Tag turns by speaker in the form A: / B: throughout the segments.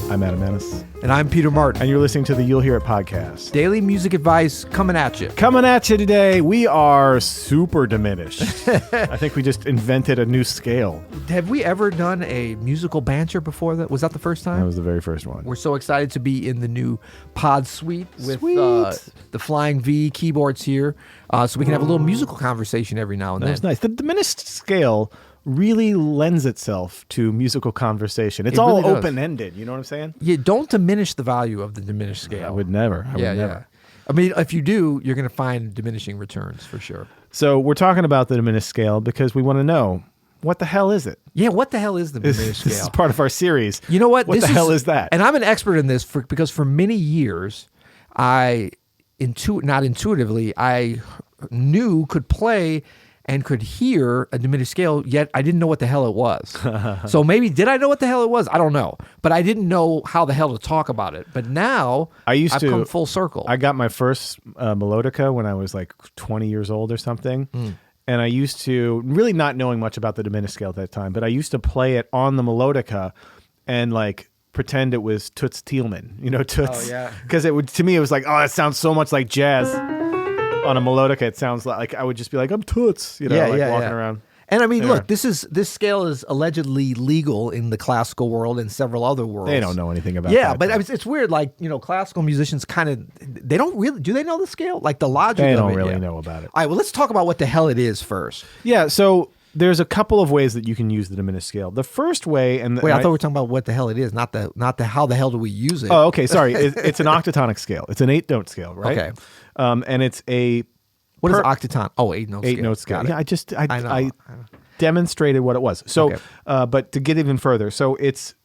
A: I'm Adam Maness.
B: And I'm Peter Martin.
A: And you're listening to the You'll Hear It podcast.
B: Daily music advice coming at you.
A: Coming at you today, we are super diminished. I think we just invented a new scale.
B: Have we ever done a musical banter before that? Was that the first time?
A: That was the very first one.
B: We're so excited to be in the new pod suite with the Flying V keyboards here, so we can have a little musical conversation every now and then.
A: That's nice. The diminished scale really lends itself to musical conversation. It's all
B: really
A: open-ended, you know what I'm saying?
B: Yeah, don't diminish the value of the diminished scale.
A: I would never.
B: Yeah. I mean, if you do, you're going to find diminishing returns for sure.
A: So we're talking about the diminished scale because we want to know, what the hell is it?
B: Yeah, what the hell is the diminished scale?
A: This is part of our series.
B: You know what?
A: What the hell is that?
B: And I'm an expert in this because for many years, I could play and could hear a diminished scale, yet I didn't know what the hell it was. So maybe, did I know what the hell it was? I don't know. But I didn't know how the hell to talk about it. But now, I've come full circle.
A: I got my first melodica when I was like 20 years old or something. And I used to, really not knowing much about the diminished scale at that time, but I used to play it on the melodica and like pretend it was Toots Thielman. You know, Toots?
B: Oh, yeah.
A: Because to me, it was like, oh, it sounds so much like jazz. On a melodica, it sounds like I would just be like, I'm Toots, walking around.
B: And I mean, look, this scale is allegedly legal in the classical world and several other worlds.
A: They don't know anything about
B: that.
A: Yeah,
B: but it's weird. Like, classical musicians kind of, they don't really, do they know the scale? Like the logic of it?
A: They don't really know about it.
B: All right, well, let's talk about what the hell it is first.
A: Yeah, so there's a couple of ways that you can use the diminished scale. The first way,
B: I thought we were talking about what the hell it is, not the how the hell do we use it?
A: Oh, okay, sorry. It's an octatonic scale. It's an 8-note scale, right?
B: Okay.
A: And it's a...
B: What is octaton? Oh, 8-note scale.
A: 8-note scale. Yeah,
B: I
A: demonstrated what it was. So,
B: okay.
A: But to get even further, so it's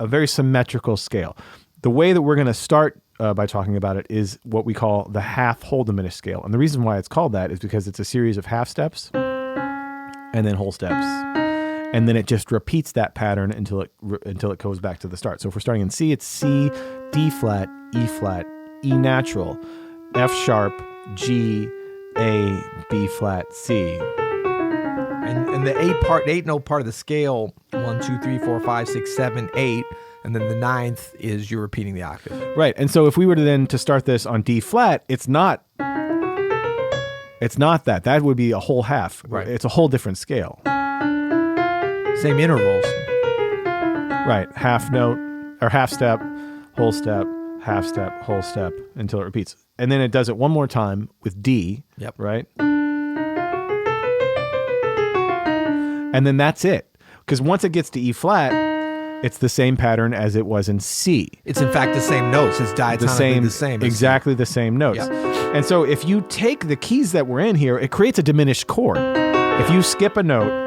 A: a very symmetrical scale. The way that we're going to start by talking about it is what we call the half whole diminished scale. And the reason why it's called that is because it's a series of half steps and then whole steps. And then it just repeats that pattern until it goes back to the start. So if we're starting in C, it's C, D flat, E natural, F sharp, G, A, B flat, C.
B: And the 8-note part of the scale, 1, 2, 3, 4, 5, 6, 7, 8, and then the 9th is you're repeating the octave.
A: Right. And so if we were to start this on D flat, it's not that. That would be a whole half.
B: Right.
A: It's a whole different scale.
B: Same intervals.
A: Right. Half note or half step, whole step, half step, whole step until it repeats. And then it does it one more time with D.
B: Yep.
A: Right. And then that's it. Because once it gets to E flat, it's the same pattern as it was in C.
B: It's in fact the same notes. It's diatonically the same.
A: Exactly the same notes.
B: Yep.
A: And so if you take the keys that we're in here, it creates a diminished chord. If you skip a note,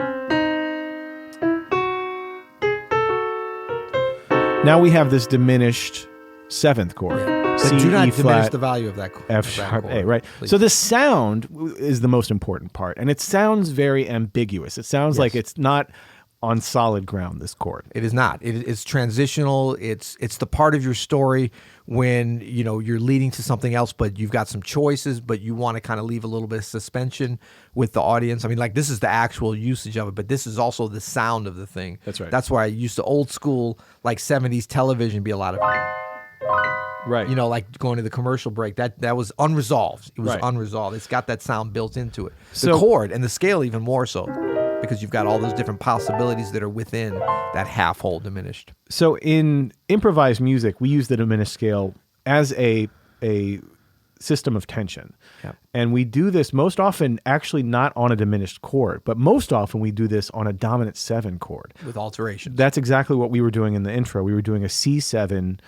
A: now we have this diminished 7th chord.
B: Yeah.
A: C,
B: but do not
A: E
B: diminish
A: flat,
B: the value of that chord.
A: F sharp,
B: chord,
A: A, right?
B: please.
A: So the sound is the most important part, and it sounds very ambiguous. It sounds like it's not on solid ground, this chord.
B: It is not. It's transitional. It's the part of your story when you're leading to something else, but you've got some choices, but you want to kind of leave a little bit of suspension with the audience. I mean, like this is the actual usage of it, but this is also the sound of the thing.
A: That's right.
B: That's why I used to old school, like 70s television be a lot of...
A: Right.
B: Like going to the commercial break, that was unresolved. It was unresolved. It's got that sound built into it. The chord and the scale even more so, because you've got all those different possibilities that are within that half whole diminished.
A: So in improvised music, we use the diminished scale as a system of tension.
B: Yep.
A: And we do this most often actually not on a diminished chord, but most often we do this on a dominant 7 chord.
B: With alterations.
A: That's exactly what we were doing in the intro. We were doing a C7,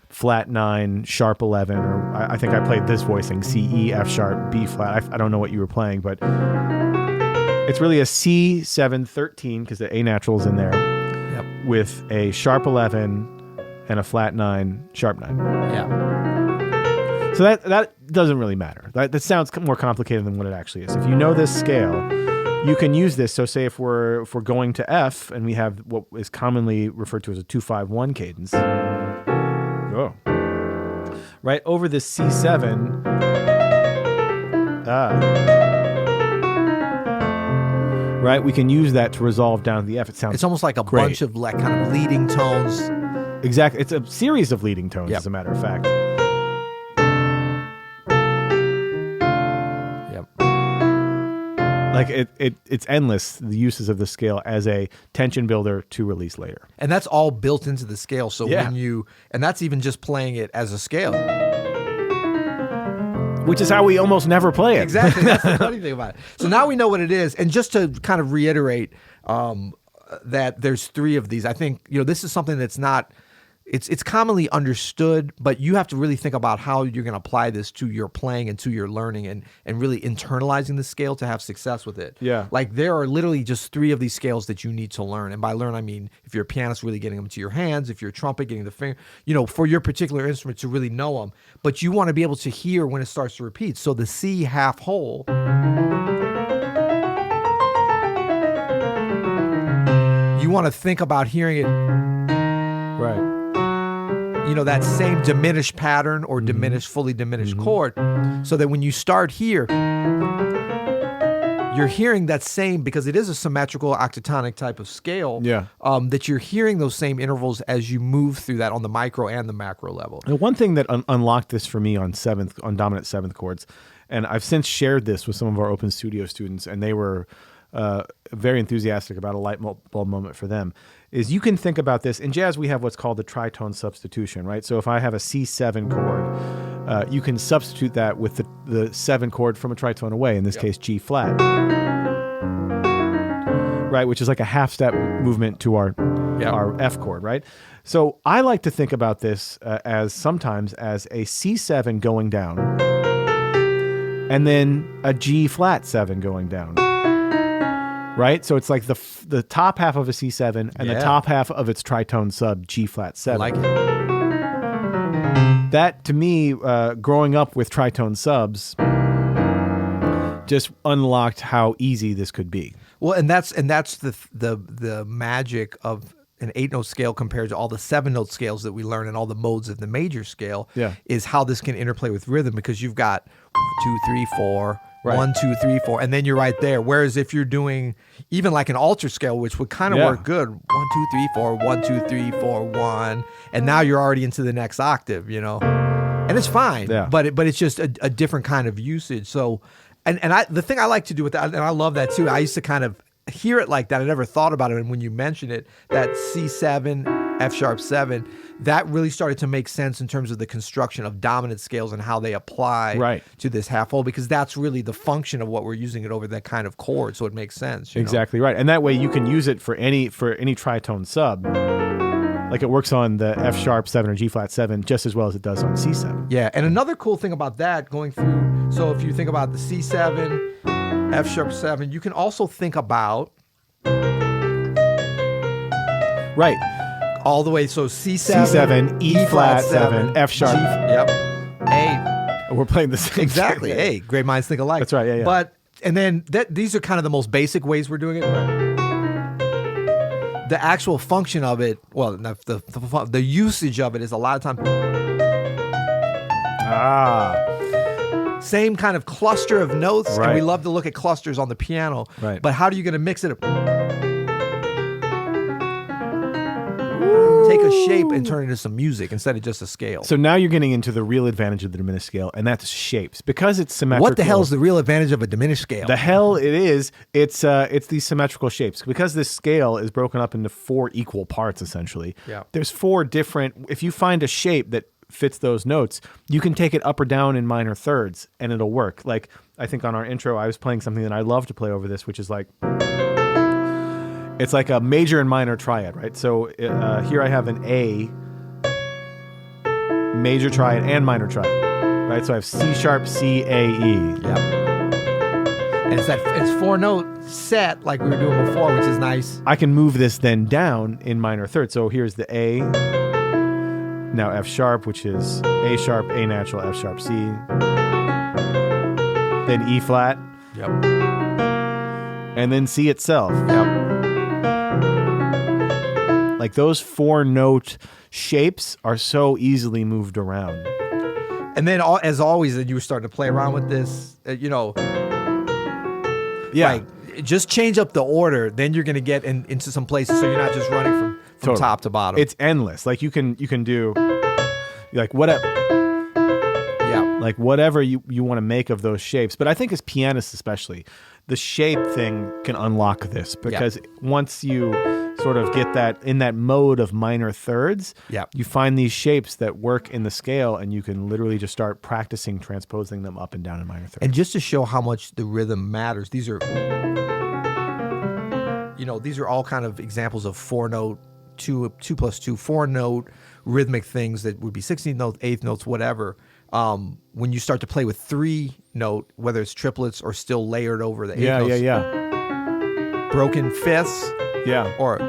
A: flat 9, sharp 11, or I think I played this voicing, C, E, F sharp, B flat. I don't know what you were playing, but it's really a C7 13 because the A natural's in there.
B: Yep.
A: With a sharp 11 and a flat 9, sharp 9.
B: Yeah.
A: So that doesn't really matter. That sounds more complicated than what it actually is. If you know this scale, you can use this. So say if we're going to F and we have what is commonly referred to as a 2-5-1 cadence. Oh. Right over this C7. Right, we can use that to resolve down to the F. It sounds
B: It's almost like a
A: great.
B: bunch of like kind of leading tones
A: Exactly. It's a series of leading tones,
B: Yep.
A: as a matter of fact.
B: Yep.
A: Like it's endless, the uses of the scale as a tension builder to release later.
B: And that's all built into the scale. So
A: Yeah.
B: and that's even just playing it as a scale.
A: Which is how we almost never play it.
B: Exactly. That's the funny thing about it. So now we know what it is. And just to kind of reiterate that there's 3 of these, I think, this is something that's not, it's commonly understood, but you have to really think about how you're going to apply this to your playing and to your learning and really internalizing the scale to have success with it.
A: Yeah.
B: Like there are literally just 3 of these scales that you need to learn. And by learn, I mean, if you're a pianist, really getting them to your hands, if you're a trumpet, getting the finger, for your particular instrument to really know them. But you want to be able to hear when it starts to repeat. So the C half whole, you want to think about hearing it,
A: Right.
B: that same diminished pattern or fully diminished chord, so that when you start here, you're hearing that same, because it is a symmetrical octatonic type of scale,
A: Yeah.
B: that you're hearing those same intervals as you move through that on the micro and the macro level.
A: The one thing that unlocked this for me on dominant 7th chords, and I've since shared this with some of our open studio students, and they were very enthusiastic about a light bulb moment for them, is you can think about this. In jazz, we have what's called the tritone substitution, right? So if I have a C7 chord, you can substitute that with the 7 chord from a tritone away, in this case, G flat, right? Which is like a half step movement to our F chord, right? So I like to think about this sometimes as a C7 going down and then a G flat 7 going down. Right? So it's like the top half of a C7 and the top half of its tritone sub G flat 7.
B: I like it.
A: That, to me, growing up with tritone subs, just unlocked how easy this could be.
B: Well, and that's the magic of an 8-note scale compared to all the 7-note scales that we learn and all the modes of the major scale.
A: Yeah.
B: Is how this can interplay with rhythm, because you've got 1, 2, 3, 4.
A: Right.
B: 1, 2, 3, 4, and then you're right there. Whereas if you're doing even like an alter scale, which would kind of work good, 1, 2, 3, 4, 1, 2, 3, 4, 1, and now you're already into the next octave, and it's fine.
A: Yeah.
B: But it's just a different kind of usage. So, the thing I like to do with that, and I love that too. I used to kind of hear it like that. I never thought about it, and when you mention it, that C7, F sharp 7, that really started to make sense in terms of the construction of dominant scales and how they apply to this half whole, because that's really the function of what we're using it over, that kind of chord. So it makes sense.
A: Exactly right. And that way you can use it for any tritone sub. Like it works on the F sharp 7 or G flat 7 just as well as it does on C7.
B: Yeah. And another cool thing about that going through, so if you think about the C7, F sharp 7, you can also think about
A: Right.
B: all the way. So C7,
A: C7, E flat 7, F sharp.
B: A.
A: We're playing the same.
B: Exactly.
A: thing.
B: Hey, great minds think alike.
A: That's right. Yeah.
B: But, and then these are kind of the most basic ways we're doing it. The actual function of it, well, the usage of it is a lot of times same kind of cluster of notes, and we love to look at clusters on the piano.
A: Right.
B: But how are you going to mix it? Take a shape and turn it into some music instead of just a scale.
A: So now you're getting into the real advantage of the diminished scale, and that's shapes. Because it's symmetrical.
B: What the hell is the real advantage of a diminished scale?
A: The hell it is. It's these symmetrical shapes. Because this scale is broken up into 4 equal parts, essentially.
B: Yeah.
A: There's 4 different. If you find a shape that fits those notes, you can take it up or down in minor thirds, and it'll work. Like I think on our intro, I was playing something that I love to play over this, which is like. It's like a major and minor triad, right? So here I have an A, major triad, and minor triad, right? So I have C sharp, C, A, E.
B: Yep. And it's 4-note set like we were doing before, which is nice.
A: I can move this then down in minor thirds. So here's the A, now F sharp, which is A sharp, A natural, F sharp, C, then E flat,
B: Yep.
A: and then C itself.
B: Yep.
A: Like those 4-note shapes are so easily moved around.
B: And then, as always, you were starting to play around with this,
A: Yeah.
B: Like, just change up the order. Then you're going to get into some places, so you're not just running from top to bottom.
A: It's endless. Like you can do like whatever.
B: Yeah.
A: Like whatever you want to make of those shapes. But I think as pianists especially, the shape thing can unlock this because once you sort of get that in that mode of minor thirds, you find these shapes that work in the scale and you can literally just start practicing transposing them up and down in minor thirds.
B: And just to show how much the rhythm matters, these are all kind of examples of 4-note, 2+2, 4-note rhythmic things that would be 16th notes, 8th notes, whatever. When you start to play with 3-note, whether it's triplets or still layered over the 8th notes, broken fifths, or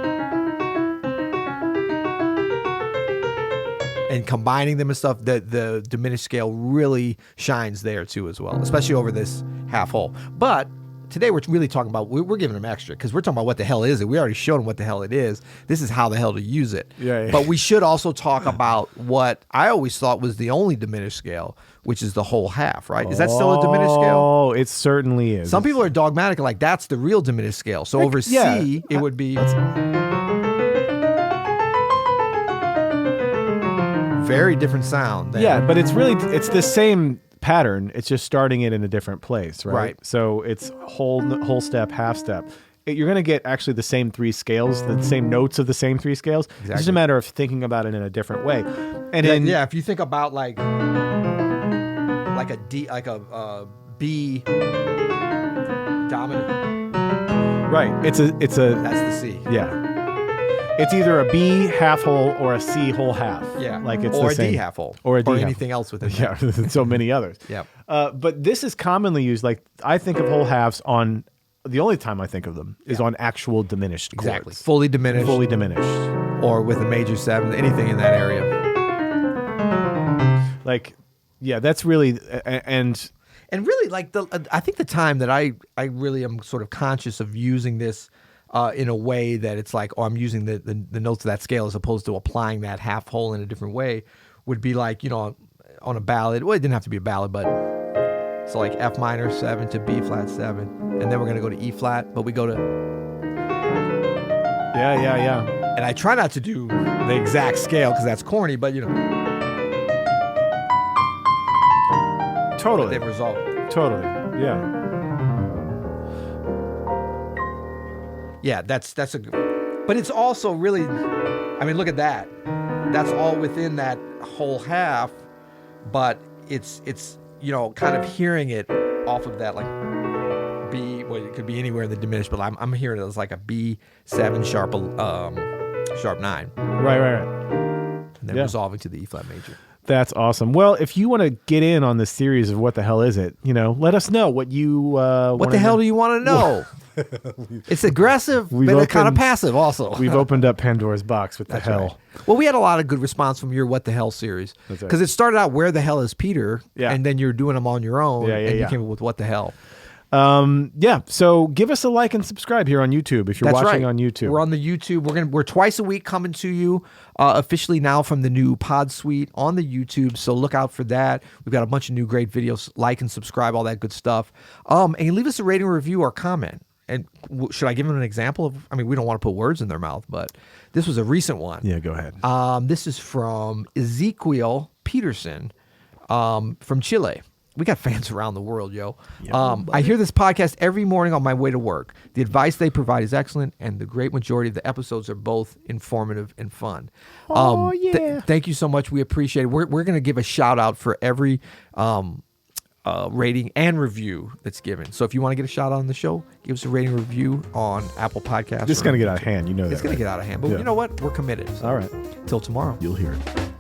B: and combining them and stuff, the diminished scale really shines there too as well, especially over this half whole. But today we're really talking about, we're giving them extra because we're talking about what the hell is it. We already showed them what the hell it is. This is how the hell to use it. But we should also talk about what I always thought was the only diminished scale, which is the whole half, right? Is that still a diminished scale?
A: Oh, it certainly is.
B: Some people are dogmatic, like that's the real diminished scale. So over C, it would be very different sound.
A: But it's the same pattern. It's just starting it in a different place, right? So it's whole step, half step. You're going to get actually the same three scales, the same notes of the same three scales. Exactly. It's just a matter of thinking about it in a different way. And
B: if you think about like a D, like a B dominant.
A: Right. It's a
B: that's the C.
A: Yeah. It's either a B half whole or a C whole half.
B: Yeah.
A: Like it's
B: or
A: the
B: a
A: same.
B: D half whole.
A: Or a D
B: or
A: half.
B: anything else within
A: that. Yeah, so many others. But this is commonly used, like I think of whole halves on, the only time I think of them is on actual diminished chords.
B: Exactly. Fully diminished.
A: Fully diminished.
B: Or with a major 7, anything in that area.
A: Like, yeah, that's really, and
B: really like I think the time that I really am sort of conscious of using this in a way that it's like, I'm using the notes of that scale as opposed to applying that half whole in a different way would be like, on a ballad. Well, it didn't have to be a ballad, but so like F minor 7 to B flat 7. And then we're going to go to E flat, but we go to.
A: Yeah.
B: And I try not to do the exact scale because that's corny, but
A: Totally.
B: They've resolved.
A: Totally. Yeah.
B: Yeah, that's a good. But it's also really, I mean, look at that. That's all within that whole half, but it's kind of hearing it off of that like B. Well, it could be anywhere in the diminished, but I'm hearing it as like a B7 sharp 9.
A: Right.
B: And then resolving to the E flat major.
A: That's awesome. Well, if you want to get in on this series of what the hell is it, let us know what you.
B: What the hell do you want to know? It's aggressive, but it's kind of passive also.
A: We've opened up Pandora's box with the hell.
B: Right. Well, we had a lot of good response from your What the Hell series. Because it started out, Where the Hell is Peter? And then you're doing them on your own. And you came up with What the Hell.
A: So give us a like and subscribe here on YouTube if you're watching on YouTube.
B: We're on the YouTube. We're twice a week coming to you officially now from the new Pod Suite on the YouTube. So look out for that. We've got a bunch of new great videos. Like and subscribe, all that good stuff. And leave us a rating, review, or comment. And should I give them an example of? I mean, we don't want to put words in their mouth, but this was a recent one.
A: Yeah, go ahead.
B: This is from Ezekiel Peterson from Chile. We got fans around the world, yo. I hear this podcast every morning on my way to work. The advice they provide is excellent, and the great majority of the episodes are both informative and fun. Thank you so much. We appreciate it. We're going to give a shout out for every rating and review that's given. So if you want to get a shout out on the show, give us a rating review on Apple Podcasts.
A: This is going to get out of hand.
B: It's going to get out of hand. But you know what? We're committed. So
A: all right.
B: Till tomorrow.
A: You'll hear it.